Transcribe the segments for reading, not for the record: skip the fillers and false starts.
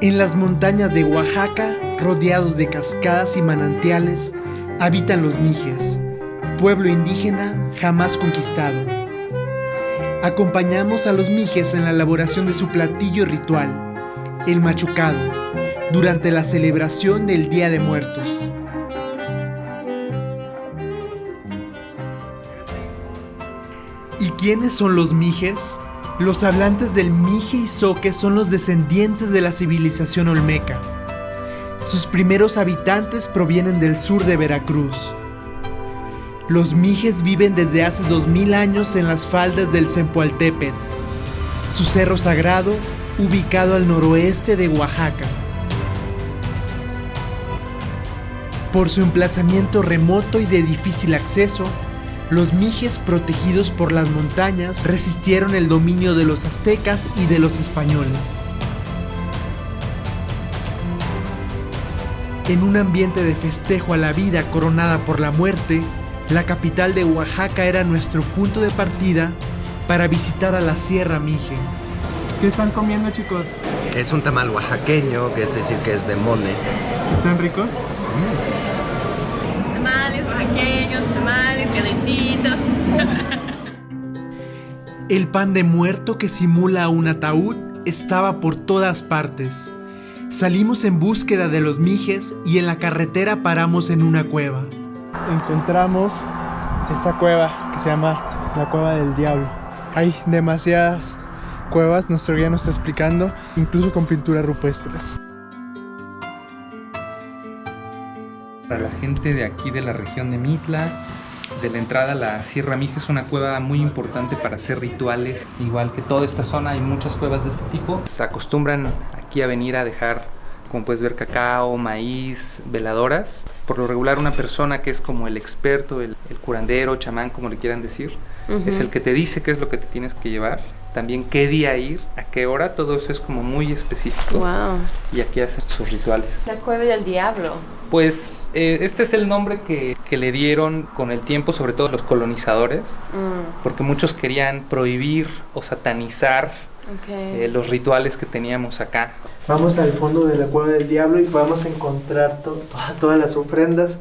En las montañas de Oaxaca, rodeados de cascadas y manantiales, habitan los mijes, pueblo indígena jamás conquistado. Acompañamos a los mijes en la elaboración de su platillo ritual, el machucado, durante la celebración del Día de Muertos. ¿Y quiénes son los mijes? Los hablantes del mije y zoque son los descendientes de la civilización olmeca. Sus primeros habitantes provienen del sur de Veracruz. Los mijes viven desde hace 2000 años en las faldas del Zempoaltépetl, su cerro sagrado ubicado al noroeste de Oaxaca. Por su emplazamiento remoto y de difícil acceso, los mijes, protegidos por las montañas, resistieron el dominio de los aztecas y de los españoles. En un ambiente de festejo a la vida coronada por la muerte, la capital de Oaxaca era nuestro punto de partida para visitar a la Sierra Mije. ¿Qué están comiendo, chicos? Es un tamal oaxaqueño, que es decir que es de mole. ¿Están ricos? Tamales oaxaqueños, tamales calentitos. El pan de muerto que simula un ataúd estaba por todas partes. Salimos en búsqueda de los mijes y en la carretera paramos en una cueva. Encontramos esta cueva que se llama la Cueva del Diablo. Hay demasiadas cuevas, nuestro guía nos está explicando, incluso con pinturas rupestres. Para la gente de aquí de la región de Mitla, de la entrada a la Sierra Mije, es una cueva muy importante para hacer rituales. Igual que toda esta zona hay muchas cuevas de este tipo. Se acostumbran aquí a venir a dejar, como puedes ver, cacao, maíz, veladoras. Por lo regular una persona que es como el experto, el curandero, chamán, como le quieran decir, es el que te dice qué es lo que te tienes que llevar. También qué día ir, a qué hora, todo eso es como muy específico. Wow. Y aquí hacen sus rituales. La Cueva del Diablo. Pues este es el nombre que le dieron con el tiempo, sobre todo los colonizadores, porque muchos querían prohibir o satanizar los rituales que teníamos acá. Vamos al fondo de la Cueva del Diablo y podemos encontrar todas las ofrendas.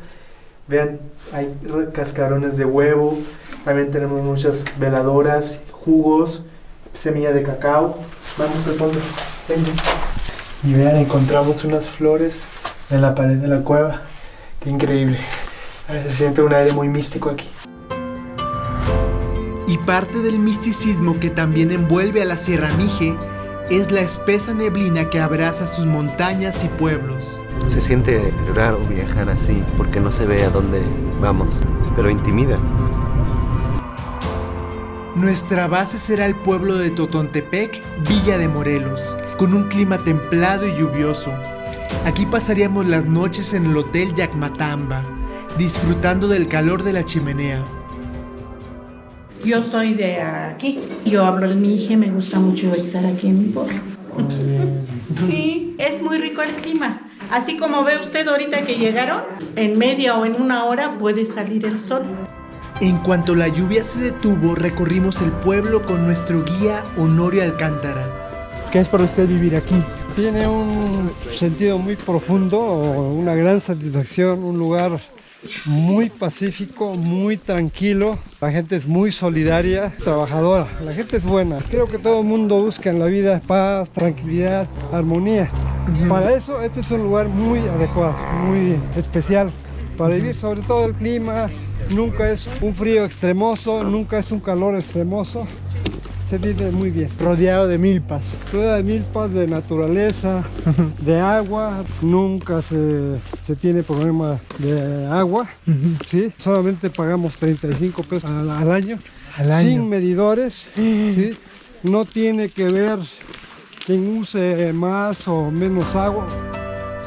Vean, hay cascarones de huevo, también tenemos muchas veladoras, jugos, semilla de cacao. Vamos al fondo. Venga. Y vean, encontramos unas flores en la pared de la cueva. Qué increíble. Se siente un aire muy místico aquí. Y parte del misticismo que también envuelve a la Sierra Mije es la espesa neblina que abraza sus montañas y pueblos. Se siente raro viajar así porque no se ve a dónde vamos, pero intimida. Nuestra base será el pueblo de Totontepec, Villa de Morelos, con un clima templado y lluvioso. Aquí pasaríamos las noches en el Hotel Yacmatamba, disfrutando del calor de la chimenea. Yo soy de aquí, yo hablo el mije, me gusta mucho estar aquí en mi pueblo. Sí, es muy rico el clima. Así como ve usted ahorita que llegaron, en media o en una hora puede salir el sol. En cuanto la lluvia se detuvo, recorrimos el pueblo con nuestro guía Honorio Alcántara. ¿Qué es para usted vivir aquí? Tiene un sentido muy profundo, una gran satisfacción, un lugar muy pacífico, muy tranquilo. La gente es muy solidaria, trabajadora, la gente es buena. Creo que todo el mundo busca en la vida paz, tranquilidad, armonía. Para eso este es un lugar muy adecuado, muy especial para vivir, sobre todo el clima. Nunca es un frío extremoso, nunca es un calor extremoso. Se vive muy bien. Rodeado de milpas. Rodeado de milpas, de naturaleza, de agua. Nunca se tiene problema de agua. ¿Sí? Solamente pagamos 35 pesos al año. Sin medidores. ¿Sí? No tiene que ver quien use más o menos agua.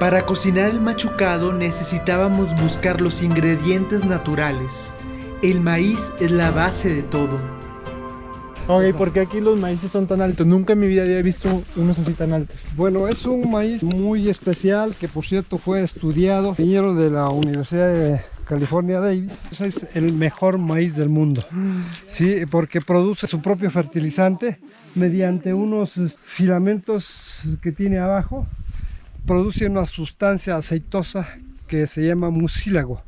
Para cocinar el machucado necesitábamos buscar los ingredientes naturales. El maíz es la base de todo. Ok, ¿por qué aquí los maíces son tan altos? Nunca en mi vida había visto unos así tan altos. Bueno, es un maíz muy especial que por cierto fue estudiado, ingeniero de la Universidad de California Davis. Es el mejor maíz del mundo, sí, porque produce su propio fertilizante mediante unos filamentos que tiene abajo. produce una sustancia aceitosa que se llama mucílago.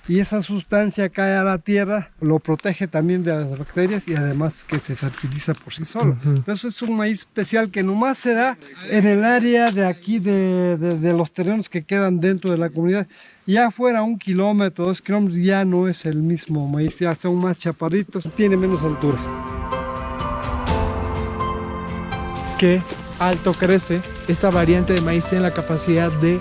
Y esa sustancia cae a la tierra, lo protege también de las bacterias y además que se fertiliza por sí solo. Entonces es un maíz especial que nomás se da en el área de aquí de los terrenos que quedan dentro de la comunidad. Ya fuera 1 kilómetro, 2 kilómetros, ya no es el mismo maíz, ya son más chaparritos, tiene menos altura. ¿Qué alto crece esta variante de maíz? Tiene la capacidad de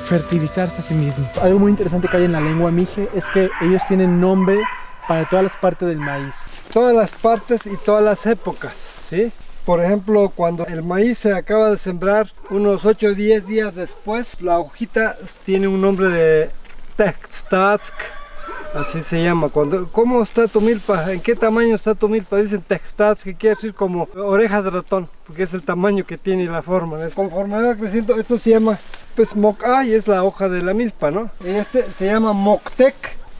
fertilizarse a sí mismo. Algo muy interesante que hay en la lengua mije es que ellos tienen nombre para todas las partes del maíz. Todas las partes y todas las épocas, ¿sí? Por ejemplo, cuando el maíz se acaba de sembrar, unos 8 o 10 días después, la hojita tiene un nombre de Textatsk, así se llama. ¿Cómo está tu milpa? ¿En qué tamaño está tu milpa? Dicen Textatsk, que quiere decir como oreja de ratón, porque es el tamaño que tiene y la forma. Conforme va creciendo, esto se llama pues Mocay, es la hoja de la milpa, ¿no? Este se llama Moctec,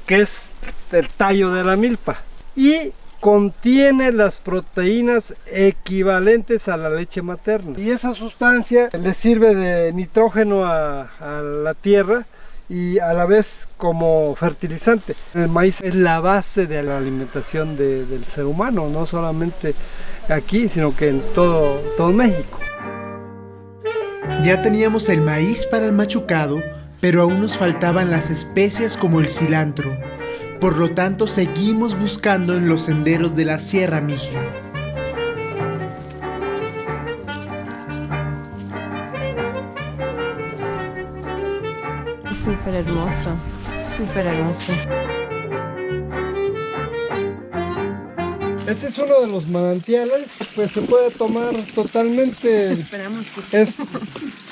que es el tallo de la milpa. Y contiene las proteínas equivalentes a la leche materna. Y esa sustancia le sirve de nitrógeno a la tierra y a la vez como fertilizante. El maíz es la base de la alimentación del ser humano, no solamente aquí, sino que en todo México. Ya teníamos el maíz para el machucado, pero aún nos faltaban las especias como el cilantro. Por lo tanto, seguimos buscando en los senderos de la Sierra Mije. Súper hermoso, súper hermoso. Este es uno de los manantiales, pues se puede tomar totalmente. Esperamos que Es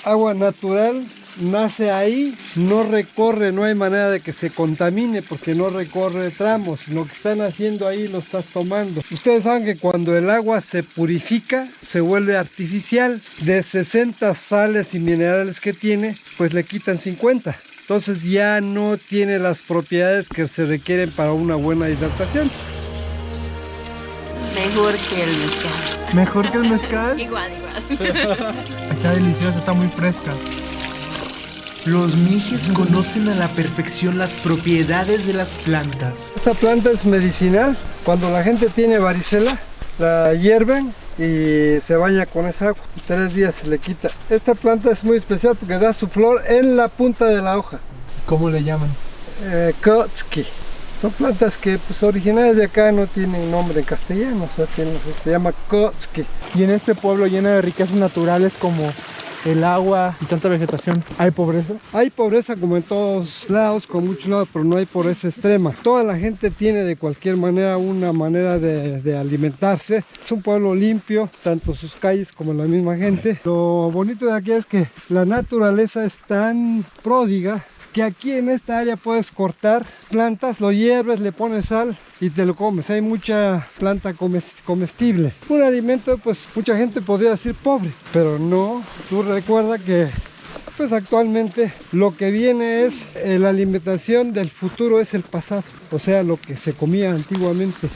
agua natural, nace ahí, no recorre, no hay manera de que se contamine porque no recorre tramos. Lo que están haciendo ahí lo estás tomando. Ustedes saben que cuando el agua se purifica, se vuelve artificial. De 60 sales y minerales que tiene, pues le quitan 50. Entonces ya no tiene las propiedades que se requieren para una buena hidratación. mejor que el mezcal. ¿Mejor que el mezcal? Igual, igual. Está deliciosa, está muy fresca. Los mijes conocen a la perfección las propiedades de las plantas. Esta planta es medicinal. Cuando la gente tiene varicela, la hierven y se baña con esa agua. En 3 días se le quita. Esta planta es muy especial porque da su flor en la punta de la hoja. ¿Cómo le llaman? Kotski. Son plantas que pues originarias de acá no tienen nombre en castellano, o sea, se llama Kotski. Y en este pueblo lleno de riquezas naturales como el agua y tanta vegetación, ¿hay pobreza? Hay pobreza como en todos lados, con muchos lados, pero no hay pobreza extrema. Toda la gente tiene de cualquier manera una manera de alimentarse. Es un pueblo limpio, tanto sus calles como la misma gente. Lo bonito de aquí es que la naturaleza es tan pródiga que aquí en esta área puedes cortar plantas, lo hierves, le pones sal y te lo comes. Hay mucha planta comestible. Un alimento, pues mucha gente podría decir pobre, pero no. Tú recuerda que pues actualmente lo que viene es la alimentación del futuro, es el pasado. O sea, lo que se comía antiguamente,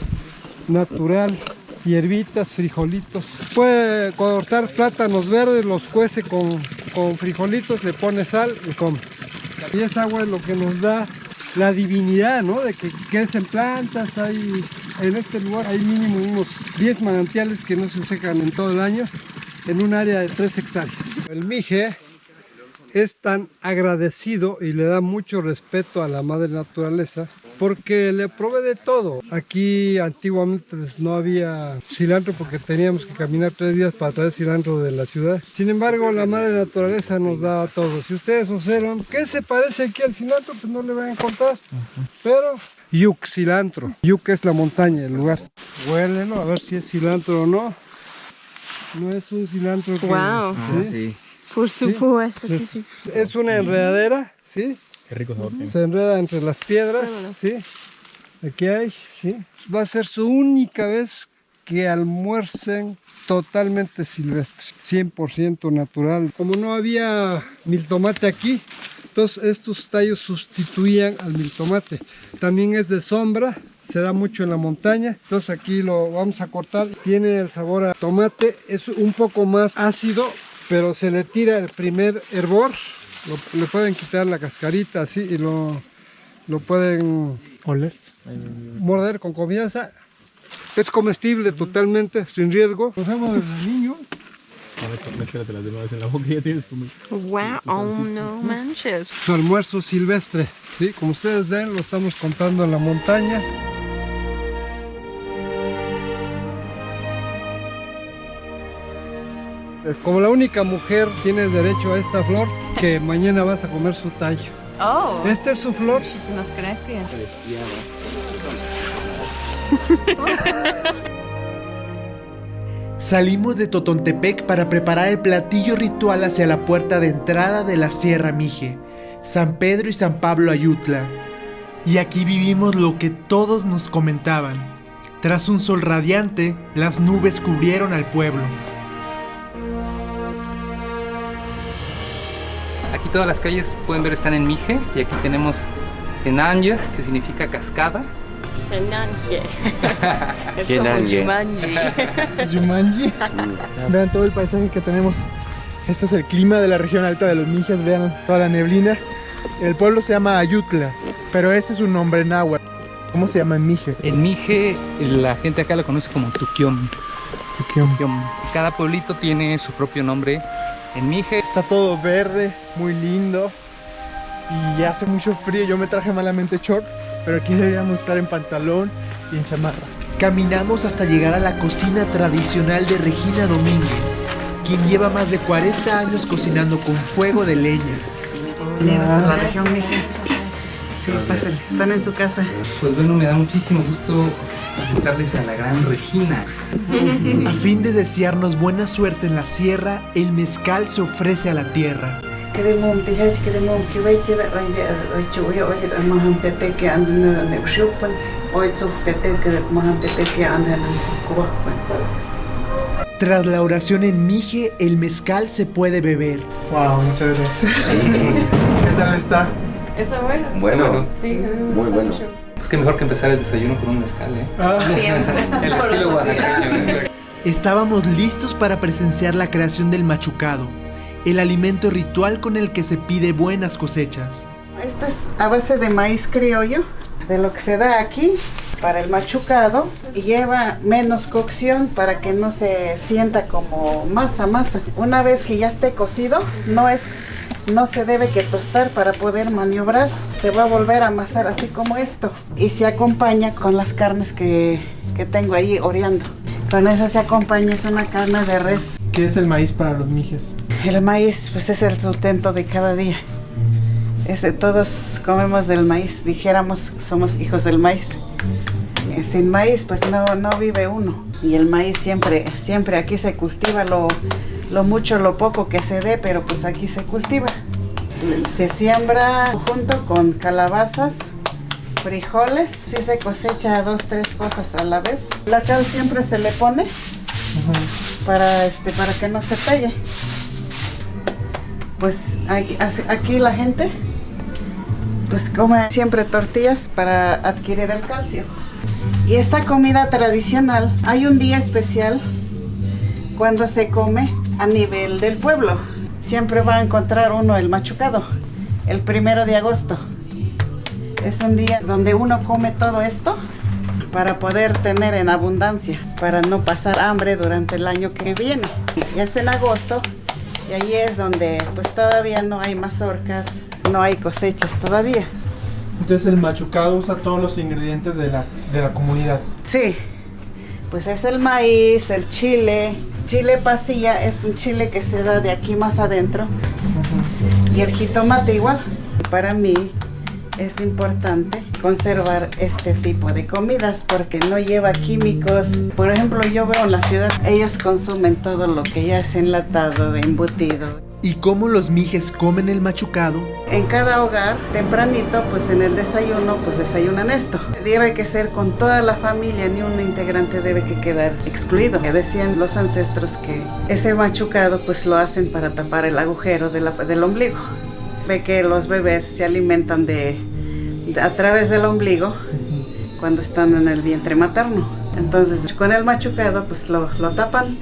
natural. Hierbitas, frijolitos. Puede cortar plátanos verdes, los cuece con frijolitos, le pone sal y come. Y esa agua es lo que nos da la divinidad, ¿no? De que crecen plantas. En este lugar hay mínimo unos 10 manantiales que no se secan en todo el año, en un área de 3 hectáreas. El mije es tan agradecido y le da mucho respeto a la madre naturaleza porque le provee de todo. Aquí antiguamente no había cilantro porque teníamos que caminar 3 días para traer cilantro de la ciudad. Sin embargo, la madre naturaleza nos da todo. Si ustedes observan, ¿qué se parece aquí al cilantro? Pues no le van a encontrar. Pero yuk, cilantro. Yuk es la montaña, el lugar. Huélelo a ver si es cilantro o no. No es un cilantro que... Wow. Sí. Por supuesto que Sí, sí. es una enredadera, ¿sí? Qué rico sabor. Se enreda entre las piedras, ¿sí? Aquí hay, ¿sí? Va a ser su única vez que almuercen totalmente silvestre, 100% natural. Como no había miltomate aquí, entonces estos tallos sustituían al miltomate. También es de sombra, se da mucho en la montaña, entonces aquí lo vamos a cortar. Tiene el sabor a tomate, es un poco más ácido, pero se le tira el primer hervor, le pueden quitar la cascarita así y lo pueden Oler. morder con confianza. Es comestible totalmente, sin riesgo. Lo hacemos desde niño. Métete las demás en la boca y ya tienes tu... Wow, oh no manches. Su almuerzo silvestre, ¿sí? Como ustedes ven, lo estamos contando en la montaña. Como la única mujer tienes derecho a esta flor, que mañana vas a comer su tallo. Oh, Esta es su flor. muchísimas gracias. Salimos de Totontepec para preparar el platillo ritual hacia la puerta de entrada de la Sierra Mije, San Pedro y San Pablo Ayutla. Y aquí vivimos lo que todos nos comentaban. Tras un sol radiante, las nubes cubrieron al pueblo. Aquí todas las calles, pueden ver, están en Mije. Y aquí tenemos Enanye, que significa cascada. Enanje. Es como Enanje. Jumanji. Jumanji. Vean todo el paisaje que tenemos. Este es el clima de la región alta de los Mijes. Vean toda la neblina. El pueblo se llama Ayutla, pero ese es un nombre náhuatl. ¿Cómo se llama en Mije? En Mije, la gente acá lo conoce como Tuquión. Tuquión. Cada pueblito tiene su propio nombre. En Mije Está todo verde, muy lindo. Y hace mucho frío. Yo me traje malamente short, pero aquí deberíamos estar en pantalón y en chamarra. Caminamos hasta llegar a la cocina tradicional de Regina Domínguez, quien lleva más de 40 años cocinando con fuego de leña. Bienvenidos a la región Mije. Sí, pasen, están en su casa. Pues bueno, me da muchísimo gusto presentarles a la gran Regina. A fin de desearnos buena suerte en la sierra, el mezcal se ofrece a la tierra. Tras la oración en Mije, el mezcal se puede beber. Wow, muchas gracias. ¿Qué tal está? Está bueno. Bueno, Sí, muy bueno. Pues qué mejor que empezar el desayuno con un mezcal, ¿eh? Siempre. El estilo oaxaqueño. Estábamos listos para presenciar la creación del machucado, el alimento ritual con el que se pide buenas cosechas. Esta es a base de maíz criollo, de lo que se da aquí para el machucado, y lleva menos cocción para que no se sienta como masa. Una vez que ya esté cocido, no se debe que tostar para poder maniobrar. Se va a volver a amasar así como esto. Y se acompaña con las carnes que tengo ahí oreando. Con eso se acompaña, es una carne de res. ¿Qué es el maíz para los Mijes? El maíz, pues es el sustento de cada día. Todos comemos del maíz, dijéramos, somos hijos del maíz. Sin maíz, pues no vive uno. Y el maíz siempre aquí se cultiva, lo mucho, lo poco que se dé, pero pues aquí se cultiva. Se siembra junto con calabazas, frijoles, sí se cosecha 2, 3 cosas a la vez. La cal siempre se le pone para que no se pegue. Pues aquí la gente pues come siempre tortillas para adquirir el calcio. Y esta comida tradicional, hay un día especial cuando se come a nivel del pueblo. Siempre va a encontrar uno el machucado, el 1 de agosto. Es un día donde uno come todo esto para poder tener en abundancia, para no pasar hambre durante el año que viene. Y es en agosto, y ahí es donde pues todavía no hay mazorcas, no hay cosechas todavía. Entonces el machucado usa todos los ingredientes de la comunidad. Sí, pues es el maíz, el chile. Chile pasilla es un chile que se da de aquí más adentro. Y el jitomate igual. Para mí es importante conservar este tipo de comidas porque no lleva químicos. Por ejemplo, yo veo en la ciudad, ellos consumen todo lo que ya es enlatado, embutido. ¿Y cómo los mijes comen el machucado? En cada hogar, tempranito, pues en el desayuno, pues desayunan esto. Debe que ser con toda la familia, ni un integrante debe que quedar excluido. Decían los ancestros que ese machucado pues lo hacen para tapar el agujero del ombligo. Ve que los bebés se alimentan a través del ombligo cuando están en el vientre materno. Entonces con el machucado pues lo tapan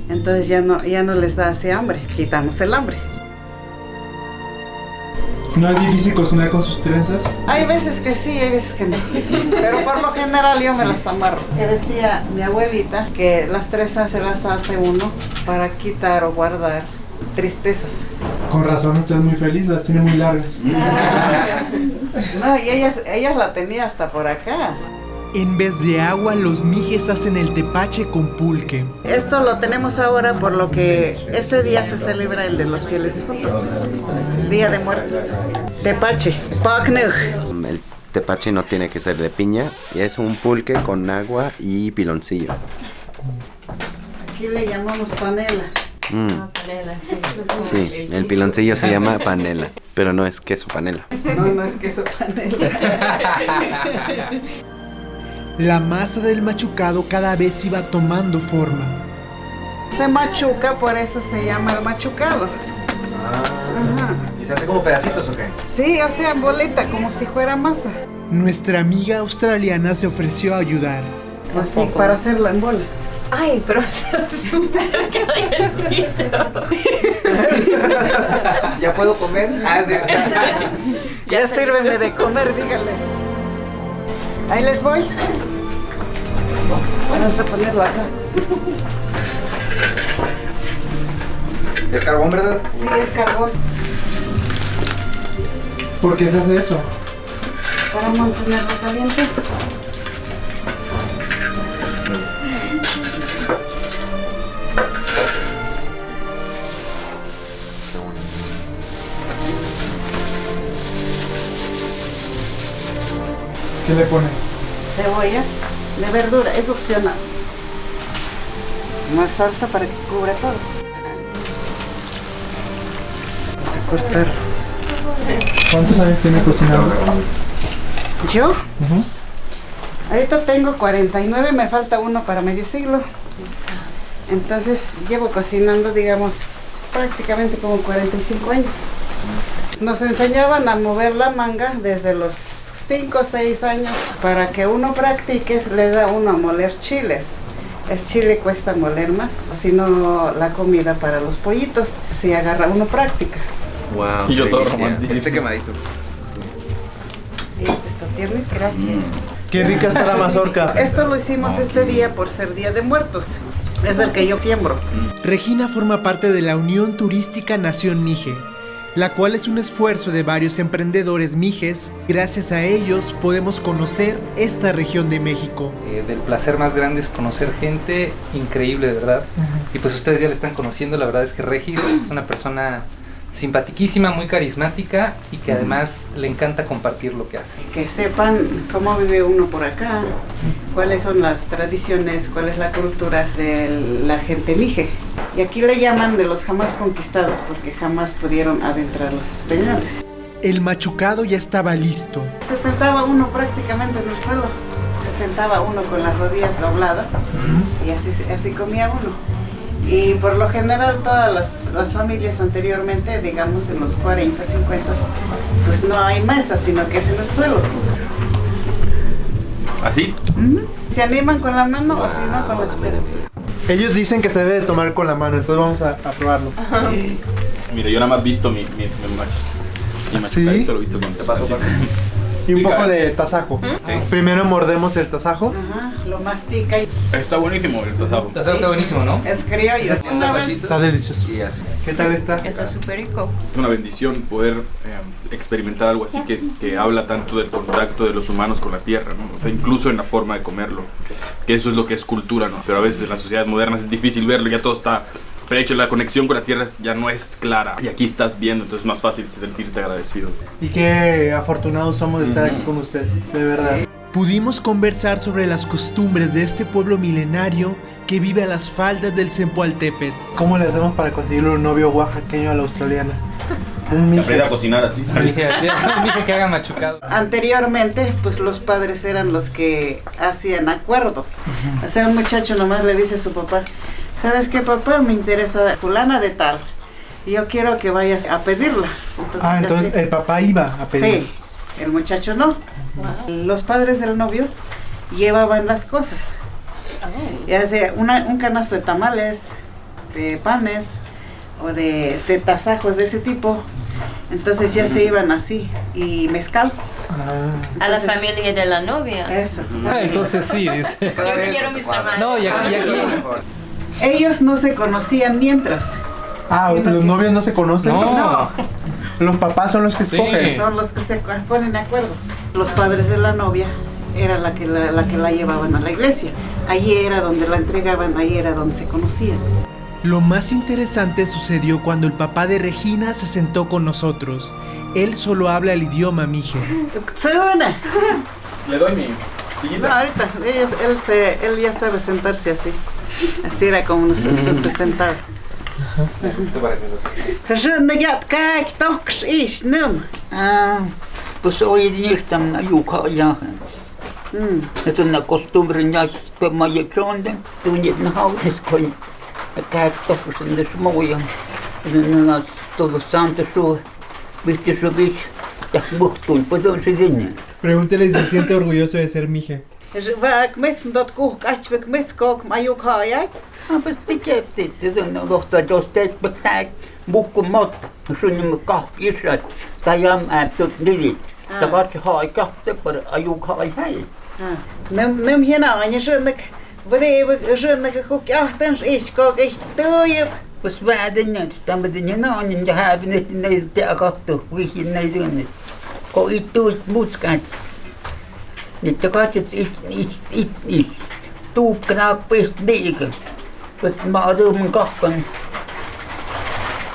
Entonces ya no les da así hambre, quitamos el hambre. ¿No es difícil cocinar con sus trenzas? Hay veces que sí, hay veces que no. Pero por lo general yo me las amarro. Que decía mi abuelita que las trenzas se las hace uno para quitar o guardar tristezas. Con razón, usted es muy feliz, las tiene muy largas. No, y ellas la tenía hasta por acá. En vez de agua, los mijes hacen el tepache con pulque. Esto lo tenemos ahora por lo que este día se celebra el de los fieles difuntos, Día de Muertos. Tepache, Pacnug. El tepache no tiene que ser de piña, y es un pulque con agua y piloncillo. Aquí le llamamos panela. Sí, el piloncillo se llama panela, pero no es queso panela. No es queso panela. La masa del machucado cada vez iba tomando forma. Se machuca, por eso se llama el machucado. Ajá. ¿Y se hace como pedacitos o qué? Sí, o sea, bolita, como si fuera masa. Nuestra amiga australiana se ofreció a ayudar. Así, para hacerlo en bola. Ay, pero eso es súper calientito. ¿Ya puedo comer? Ah, sí. Ya sírveme de comer, dígale. Ahí les voy. Vamos a ponerlo acá. ¿Es carbón, verdad? Sí, es carbón. ¿Por qué se hace eso? Para mantenerlo caliente. ¿Qué le pone? Cebolla de verdura, es opcional. Más salsa para que cubra todo. Vamos a cortar. ¿Cuántos años tiene cocinando? ¿Yo? Ahorita tengo 49, me falta uno para medio siglo. Entonces llevo cocinando, digamos, prácticamente como 45 años. Nos enseñaban a mover la manga desde los 5 o 6 años. Para que uno practique, le da uno a moler chiles. El chile cuesta moler más, sino la comida para los pollitos. Si agarra uno práctica. Wow. Y yo todo romántico. Este quemadito. Y este está tiernito. Gracias. Qué rica está la mazorca. Esto lo hicimos este día por ser Día de Muertos. Es el que yo siembro. Regina forma parte de la Unión Turística Nación Mije, la cual es un esfuerzo de varios emprendedores mijes. Gracias a ellos podemos conocer esta región de México. Del placer más grande es conocer gente increíble, de verdad. Y pues ustedes ya la están conociendo. La verdad es que Regis es una persona simpatiquísima, muy carismática y que además le encanta compartir lo que hace. Que sepan cómo vive uno por acá, cuáles son las tradiciones, cuál es la cultura de la gente mije. Y aquí le llaman de los jamás conquistados porque jamás pudieron adentrar los españoles. El machucado ya estaba listo. Se sentaba uno prácticamente en el suelo. Se sentaba uno con las rodillas dobladas y así comía uno. Y por lo general todas las familias anteriormente, digamos en los 40, 50, pues no hay mesa, sino que es en el suelo. ¿Así? Se animan con la mano o si no con la cuchara. Ellos dicen que se debe de tomar con la mano, entonces vamos a probarlo. Mira, yo nada más visto mi machicadito, lo he visto con tasajo. Y un poco de tasajo. Primero mordemos el tasajo. Ajá, lo mastica y Está buenísimo el tasajo. Tasajo está buenísimo, ¿no? es criollo. Una vez Está delicioso. ¿Qué tal está? Eso es súper rico. Es una bendición poder experimentar algo así que habla tanto del contacto de los humanos con la tierra, ¿no? O sea, incluso en la forma de comerlo, que eso es lo que es cultura, ¿no? Pero a veces en las sociedades modernas es difícil verlo, ya todo está prehecho, la conexión con la tierra ya no es clara. Y aquí estás viendo, entonces es más fácil sentirte agradecido. Y qué afortunados somos de estar aquí con usted, de verdad. Pudimos conversar sobre las costumbres de este pueblo milenario que vive a las faldas del Zempoaltépetl. ¿Cómo le hacemos para conseguirle un novio oaxaqueño a la australiana? Un Aprende mije. a cocinar así. Dije que hagan machucado. Anteriormente, pues los padres eran los que hacían acuerdos. O sea, un muchacho nomás le dice a su papá, ¿sabes qué, papá? Me interesa fulana de tal. Y yo quiero que vayas a pedirla. Entonces el papá iba a pedir. Sí, el muchacho no. Los padres del novio llevaban las cosas. Ya sea un canasto de tamales, de panes o de tasajos de ese tipo. Entonces ya se iban así. Y mezcal. A la familia de la novia. Eso. Entonces sí, dice. Yo quiero mis tamales. No, y aquí. Ellos no se conocían mientras. Ah, los novios no se conocen. No. Los papás son los que escogen. Son los que se ponen de acuerdo. Los padres de la novia era la que la llevaban a la iglesia. Allí era donde la entregaban, ahí era donde se conocían. Lo más interesante sucedió cuando el papá de Regina se sentó con nosotros. Él solo habla el idioma mije. Le doy mi sillita. No, ahorita, él ya sabe sentarse así. Así era como se sentaba. Pues hoy en día están en Yucatán. Es una costumbre ya que me ha hecho donde tú no sabes que acá todos en desmoyan. En todos santos viste su bicho. Ya mucho, pues no se dice. Pregúntele si se siente orgulloso de ser mije. Pues te quieres, no los dos te espectac, buco mot, sueño me cojo y shot, tayam a tot dili. Te vas a hacer café para ayudar a hay. Nem hierna, en schönek, schönek Kuchachten, ich gucke ich durch. Pues va de niños, estamos de niños, en ya haben nicht in der Gato, wie ich in der Sonne. Ko ich tu buscat. Nicht der Gott ich. Tu knapp bist diege. Pues ma do mun kochen.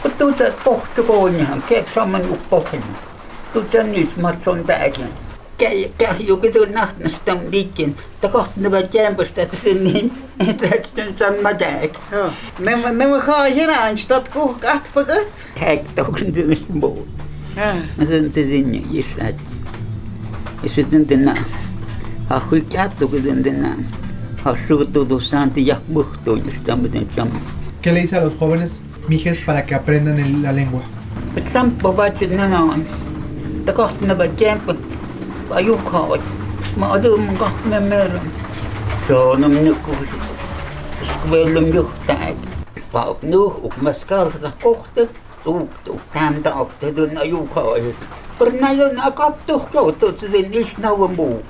Pues tu se kocht gewoon, kijk samen op kochen. Tu se niet maar zo'n dagen. Kijk, je kunt nacht een stem liedje. De kochten bij jambers, dat is niet. En dat is zo'n madag. Nem ga je aan, staat kocht acht begut. Kijk, toch in de smoel. En dan te zien, je staat. Je zit in de naam. Ha goed uit, toch in de naam. ¿Qué le dice a los jóvenes mijes para que aprendan la lengua?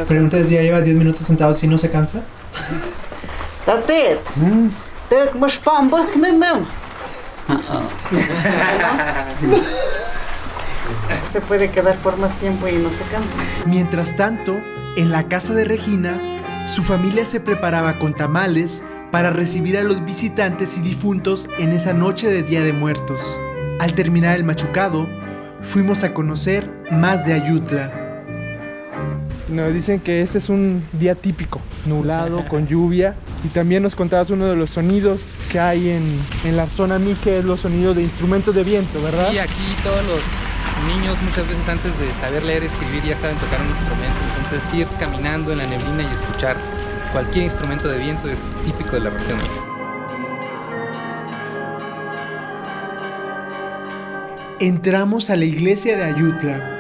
Pregúntale si ya lleva 10 minutos sentado, si no se cansa. Tatet, te más pambak nenam. Se puede quedar por más tiempo y no se cansa. Mientras tanto, en la casa de Regina, su familia se preparaba con tamales para recibir a los visitantes y difuntos en esa noche de Día de Muertos. Al terminar el machucado, fuimos a conocer más de Ayutla. Nos dicen que este es un día típico, nublado, con lluvia. Y también nos contabas uno de los sonidos que hay en la zona mije, es los sonidos de instrumentos de viento, ¿verdad? Sí, aquí todos los niños muchas veces antes de saber leer y escribir ya saben tocar un instrumento. Entonces ir caminando en la neblina y escuchar cualquier instrumento de viento es típico de la región mije. Entramos a la iglesia de Ayutla.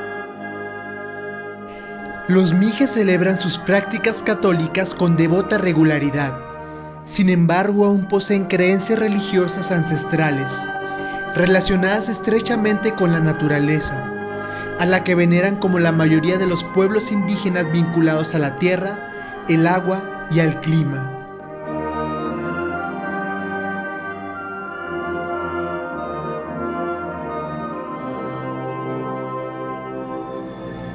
Los mijes celebran sus prácticas católicas con devota regularidad. Sin embargo, aún poseen creencias religiosas ancestrales, relacionadas estrechamente con la naturaleza, a la que veneran como la mayoría de los pueblos indígenas vinculados a la tierra, el agua y al clima.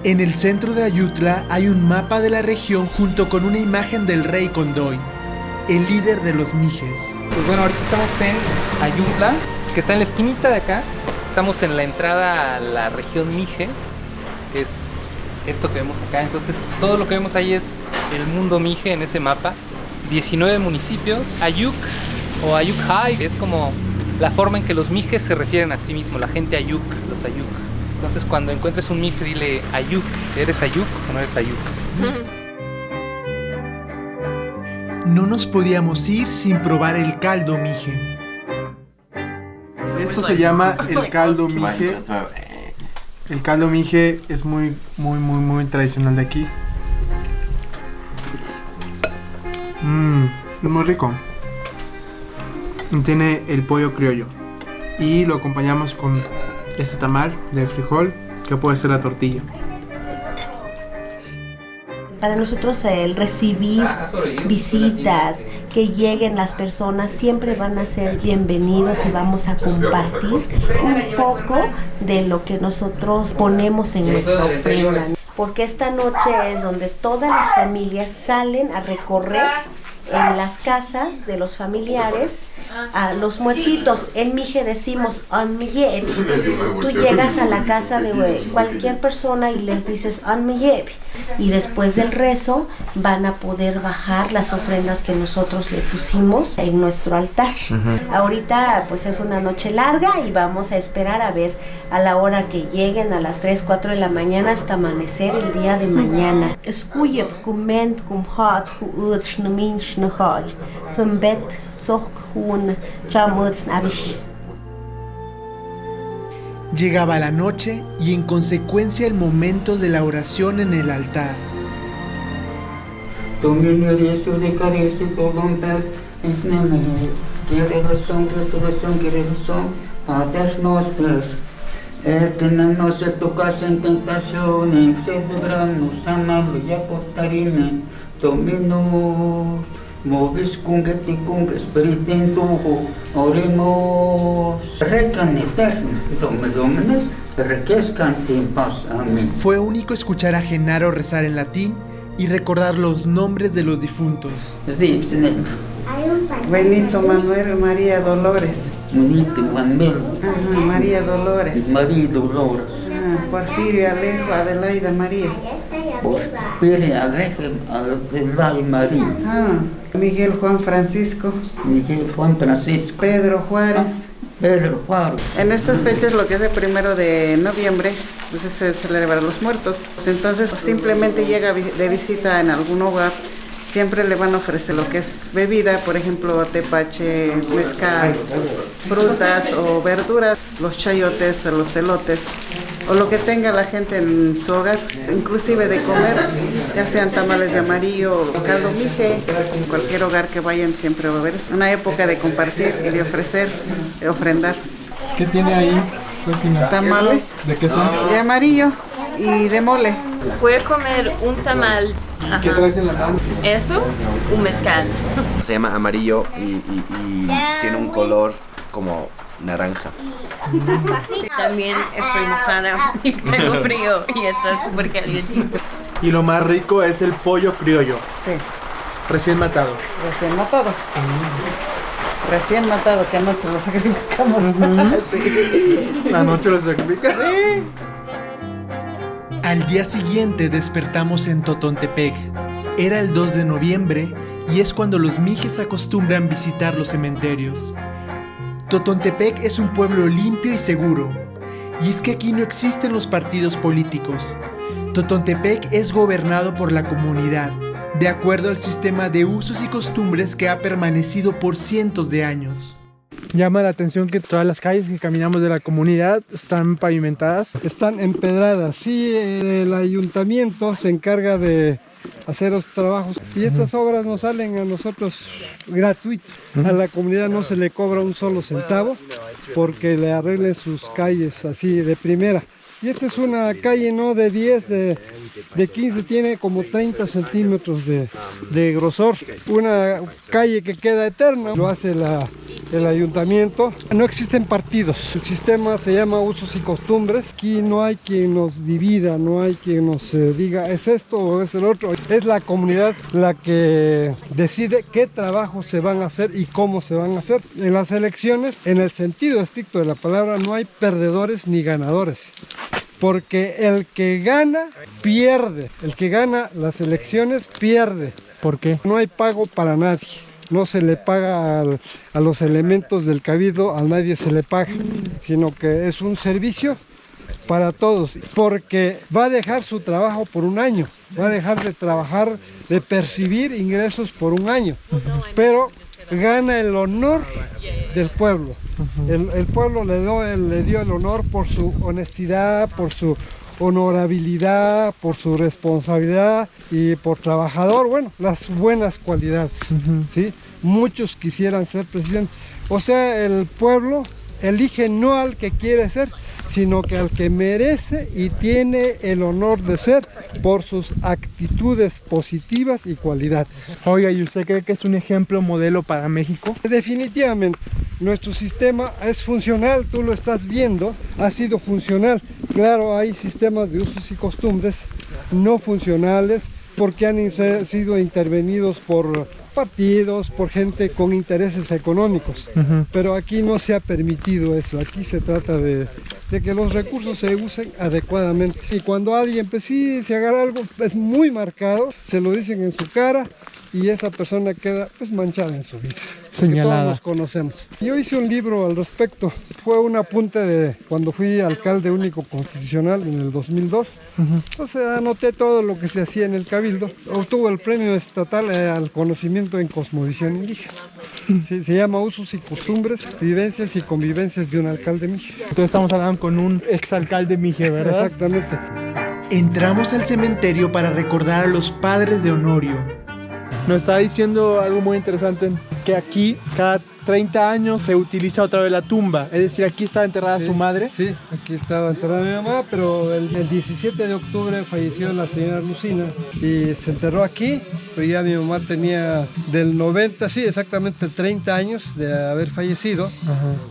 En el centro de Ayutla hay un mapa de la región junto con una imagen del rey Condoy, el líder de los mijes. Pues bueno, ahorita estamos en Ayutla, que está en la esquinita de acá. Estamos en la entrada a la región mije, que es esto que vemos acá. Entonces todo lo que vemos ahí es el mundo mije en ese mapa. 19 municipios. Ayuk o Ayukhai es como la forma en que los mijes se refieren a sí mismos, la gente Ayuk, los Ayuk. Entonces cuando encuentres un mije dile Ayuk, ¿eres Ayuk o no eres Ayuk? No nos podíamos ir sin probar el caldo mije. Esto se llama el caldo mije. El caldo mije es muy tradicional de aquí. Es muy rico. Tiene el pollo criollo y lo acompañamos con este tamal de frijol, que puede ser la tortilla. Para nosotros el recibir visitas, que lleguen las personas, siempre van a ser bienvenidos y vamos a compartir un poco de lo que nosotros ponemos en nuestra ofrenda. Porque esta noche es donde todas las familias salen a recorrer en las casas de los familiares a los muertitos. En Mije decimos Anmiyeb. Tú llegas a la casa de cualquier persona y les dices Anmiyeb, y después del rezo van a poder bajar las ofrendas que nosotros le pusimos en nuestro altar. Ahorita pues es una noche larga y vamos a esperar a ver a la hora que lleguen, a las 3, 4 de la mañana hasta amanecer el día de mañana. Skuyeb kument kumhat kuutsh naminch nahal humbet zok hun chamuts nabish. Llegaba la noche y en consecuencia el momento de la oración en el altar. Tenemos tu casa en tentaciones, librarnos, amarlo y aportarme. Dominos, movis cungeti cung espiritu, oremos. Recan eterno, domines, requescan en paz. Amén. Fue único escuchar a Genaro rezar en latín y recordar los nombres de los difuntos. Benito Manuel María Dolores. Benito Manuel. María Dolores. María Dolores. Porfirio Alejo Adelaida María. Porfirio Alejo Adelaida María. Miguel Juan Francisco. Miguel Juan Francisco. Pedro Juárez. Pedro Juárez. En estas fechas, lo que es el 1 de noviembre, pues se celebra a los muertos. Entonces simplemente llega de visita en algún hogar. Siempre le van a ofrecer lo que es bebida, por ejemplo, tepache, mezcal, frutas o verduras, los chayotes o los elotes, o lo que tenga la gente en su hogar, inclusive de comer, ya sean tamales de amarillo o caldo mije. En cualquier hogar que vayan siempre va a haber. Es una época de compartir y de ofrecer, de ofrendar. ¿Qué tiene ahí? Tamales. ¿De qué son? De amarillo y de mole. Voy a comer un tamal. ¿Qué traes en la mano? Eso, un mezcal. Se llama amarillo y tiene un color como naranja. También estoy mojada y tengo frío y está súper calientito. Y lo más rico es el pollo criollo. Sí. Recién matado. Recién matado. Recién matado, que anoche lo sacrificamos. Sí. ¿Anoche lo sacrifica? Sí. Al día siguiente despertamos en Totontepec. Era el 2 de noviembre y es cuando los mijes acostumbran visitar los cementerios. Totontepec es un pueblo limpio y seguro. Y es que aquí no existen los partidos políticos. Totontepec es gobernado por la comunidad, de acuerdo al sistema de usos y costumbres que ha permanecido por cientos de años. Llama la atención que todas las calles que caminamos de la comunidad están pavimentadas. Están empedradas. Sí, el ayuntamiento se encarga de hacer los trabajos y estas obras nos salen a nosotros gratuitos. A la comunidad no se le cobra un solo centavo porque le arreglen sus calles así de primera. Y esta es una calle no de 10, de 15, tiene como 30 centímetros de grosor. Una calle que queda eterna, lo hace el ayuntamiento. No existen partidos, el sistema se llama usos y costumbres. Aquí no hay quien nos divida, no hay quien nos diga es esto o es el otro. Es la comunidad la que decide qué trabajos se van a hacer y cómo se van a hacer. En las elecciones, en el sentido estricto de la palabra, no hay perdedores ni ganadores. Porque el que gana, pierde. El que gana las elecciones, pierde. ¿Por qué? No hay pago para nadie. No se le paga a los elementos del cabildo, a nadie se le paga. Sino que es un servicio para todos. Porque va a dejar su trabajo por un año. Va a dejar de trabajar, de percibir ingresos por un año. Pero gana el honor del pueblo. El pueblo le dio el honor por su honestidad, por su honorabilidad, por su responsabilidad y por trabajador, bueno, las buenas cualidades. ¿Sí? Muchos quisieran ser presidentes, O sea, el pueblo elige no al que quiere ser, sino que al que merece y tiene el honor de ser por sus actitudes positivas y cualidades. Oiga, ¿y usted cree que es un ejemplo modelo para México? Definitivamente, nuestro sistema es funcional, tú lo estás viendo, ha sido funcional. Claro, hay sistemas de usos y costumbres no funcionales porque han sido intervenidos por partidos, por gente con intereses económicos. Pero aquí no se ha permitido eso, aquí se trata de que los recursos se usen adecuadamente. Y cuando alguien pues sí se agarra algo, es muy marcado, se lo dicen en su cara y esa persona queda pues manchada en su vida. Señalada. Todos nos conocemos. Yo hice un libro al respecto, fue un apunte de cuando fui alcalde único constitucional en el 2002. Entonces anoté todo lo que se hacía en el Cabildo. Obtuvo el premio estatal al conocimiento en cosmovisión indígena. Sí, se llama Usos y Costumbres, Vivencias y Convivencias de un alcalde mije. Entonces estamos hablando con un exalcalde mije, ¿verdad? Exactamente. Entramos al cementerio para recordar a los padres de Honorio. Nos está diciendo algo muy interesante, que aquí cada 30 años se utiliza otra vez la tumba, es decir, aquí estaba enterrada su madre. Sí, aquí estaba enterrada mi mamá, pero el 17 de octubre falleció la señora Lucina y se enterró aquí, pero ya mi mamá tenía del 90, sí, exactamente 30 años de haber fallecido.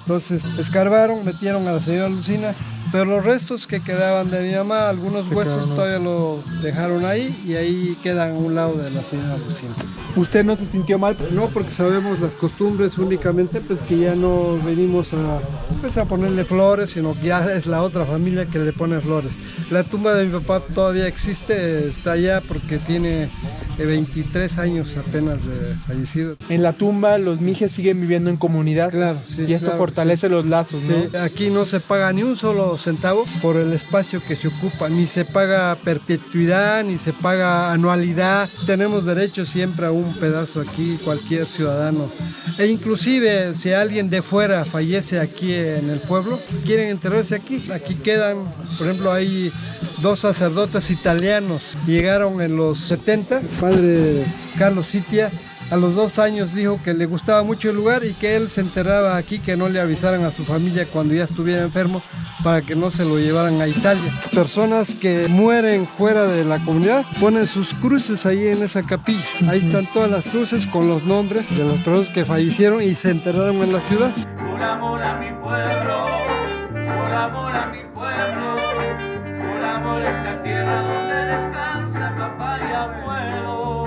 Entonces escarbaron, metieron a la señora Lucina, pero los restos que quedaban de mi mamá, algunos huesos todavía lo dejaron ahí y ahí quedan a un lado de la señora Lucina. ¿Usted no se sintió mal? No, porque sabemos las costumbres únicamente, pues que ya no venimos a ponerle flores, sino que ya es la otra familia que le pone flores. La tumba de mi papá todavía existe, está allá porque tiene 23 años apenas de fallecido. En la tumba los mijes siguen viviendo en comunidad. Claro, sí. Y esto fortalece los lazos, sí, ¿no? Aquí no se paga ni un solo centavo por el espacio que se ocupa, ni se paga perpetuidad, ni se paga anualidad. Tenemos derecho siempre a un pedazo aquí, cualquier ciudadano. E inclusive si alguien de fuera fallece aquí en el pueblo, quieren enterrarse aquí. Aquí quedan, por ejemplo, hay 2 sacerdotes italianos, llegaron en los 70, el padre Carlos Sitia. A los 2 años dijo que le gustaba mucho el lugar y que él se enterraba aquí, que no le avisaran a su familia cuando ya estuviera enfermo para que no se lo llevaran a Italia. Personas que mueren fuera de la comunidad ponen sus cruces ahí en esa capilla. Ahí están todas las cruces con los nombres de las personas que fallecieron y se enterraron en la ciudad. Por amor a mi pueblo, por amor a mi pueblo, por amor a esta tierra donde descansa papá y abuelo.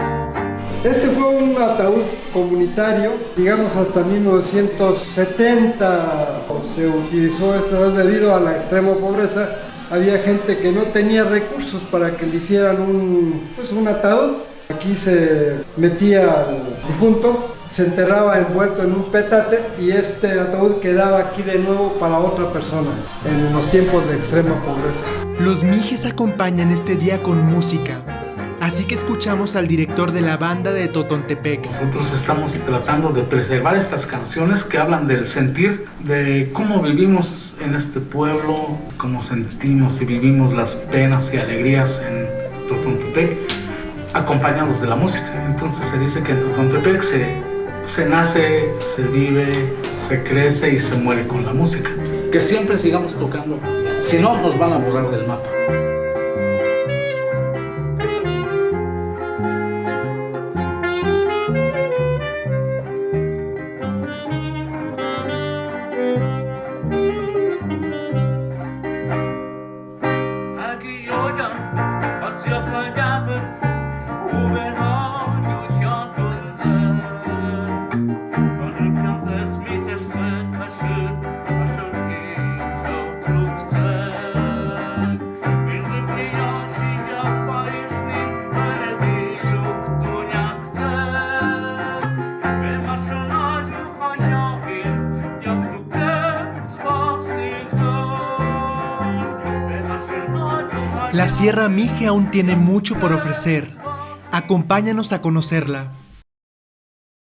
Este fue un ataúd comunitario, digamos hasta 1970 se utilizó este ataúd debido a la extrema pobreza. Había gente que no tenía recursos para que le hicieran un ataúd. Aquí se metía al difunto, se enterraba envuelto en un petate y este ataúd quedaba aquí de nuevo para otra persona en los tiempos de extrema pobreza. Los mijes acompañan este día con música. Así que escuchamos al director de la banda de Totontepec. Nosotros estamos tratando de preservar estas canciones que hablan del sentir, de cómo vivimos en este pueblo, cómo sentimos y vivimos las penas y alegrías en Totontepec, acompañados de la música. Entonces se dice que en Totontepec se nace, se vive, se crece y se muere con la música. Que siempre sigamos tocando, si no nos van a borrar del mapa. La Sierra Mije aún tiene mucho por ofrecer. Acompáñanos a conocerla.